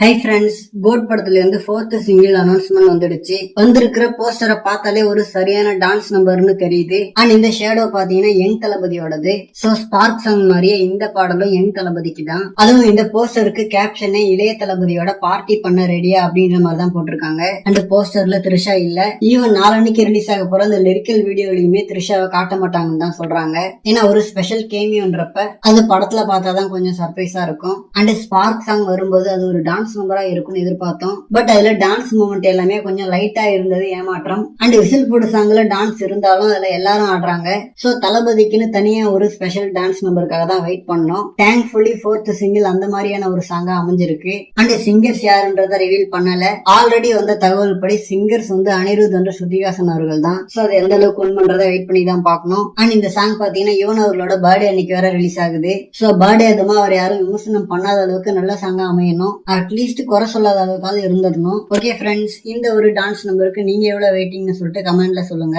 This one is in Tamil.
ஹை ஃப்ரெண்ட்ஸ், கோட் படத்துல இருந்து 4th சிங்கிள் அனௌன்ஸ்மெண்ட் வந்துடுச்சு. வந்திருக்கிற போஸ்டரை பார்த்தாலே ஒரு சரியான டான்ஸ் நம்பர்னு தெரியுது. அண்ட் இந்த ஷேடோ பாத்தீங்கன்னா யங் தளபதியோடது. சோ ஸ்பார்க் சாங் மாதிரியே இந்த பாடலும் யங் தளபதிக்கு தான். அதுவும் இந்த போஸ்டருக்கு கேப்ஷனே இளைய தளபதியோட பார்ட்டி பண்ண ரெடியா அப்படின்ற மாதிரி தான் போட்டிருக்காங்க. அந்த போஸ்டர்ல த்ரிஷா இல்ல. ஈவன் நாளன்னைக்கு ரிலீஸ் ஆக போற அந்த லிரிக்கல் வீடியோலயுமே த்ரிஷாவை காட்ட மாட்டாங்கன்னு தான் சொல்றாங்க. ஏன்னா ஒரு ஸ்பெஷல் கேமியோன்றப்ப அது படத்துல பார்த்தாதான் கொஞ்சம் சர்ப்ரைஸா இருக்கும். அண்ட் ஸ்பார்க் சாங் வரும்போது அது ஒரு டான்ஸ் நம்பரா இருக்கும்னு எதிர்பார்த்தோம். பட் அதுல டான்ஸ் மூமெண்ட் எல்லாமே கொஞ்சம் லைட்டா இருந்தது ஏமாற்றம். அண்ட் விசில் போடு சாங்ல டான்ஸ் இருந்தாலும் அதுல எல்லாரும் ஆடுறாங்க. சோ தளபதிக்குன்னு தனியா ஒரு ஸ்பெஷல் டான்ஸ் நம்பருக்காக தான் வெயிட் பண்ணோம். தேங்க்ஃபுல்லி 4th சிங்கிள் அந்த மாதிரியான ஒரு சாங்கா அமைஞ்சிருக்கு. அண்ட் சிங்கர்ஸ் யாருன்றத ரிவீல் பண்ணல. ஆல்ரெடி வந்த தகவல் படி சிங்கர்ஸ் வந்து அனிருத் மற்றும் ஸ்ருதிஹாசன் அவர்கள் தான். சோ அது எந்த அளவுக்கு உண்மைன்றதை வெயிட் பண்ணி தான் பார்க்கணும். அண்ட் இந்த சாங் பாத்தீங்கன்னா யுவன் அவர்களோட பர்த்டே அன்னைக்கு வேற ரிலீஸ் ஆகுது. சோ பர்த்டே அதுமா அவர் யாரும் விமர்சனம் பண்ணாத அளவுக்கு நல்ல சாங்கா அமையணும். அட்லீஸ்ட் குறை சொல்லாத அளவுக்காவது இருந்துடணும். ஓகே ஃப்ரெண்ட்ஸ், இந்த ஒரு டான்ஸ் நம்பருக்கு நீங்க எவ்வளவு வெயிட்டிங்னு சொல்லிட்டு கமெண்ட்ல சொல்லுங்க.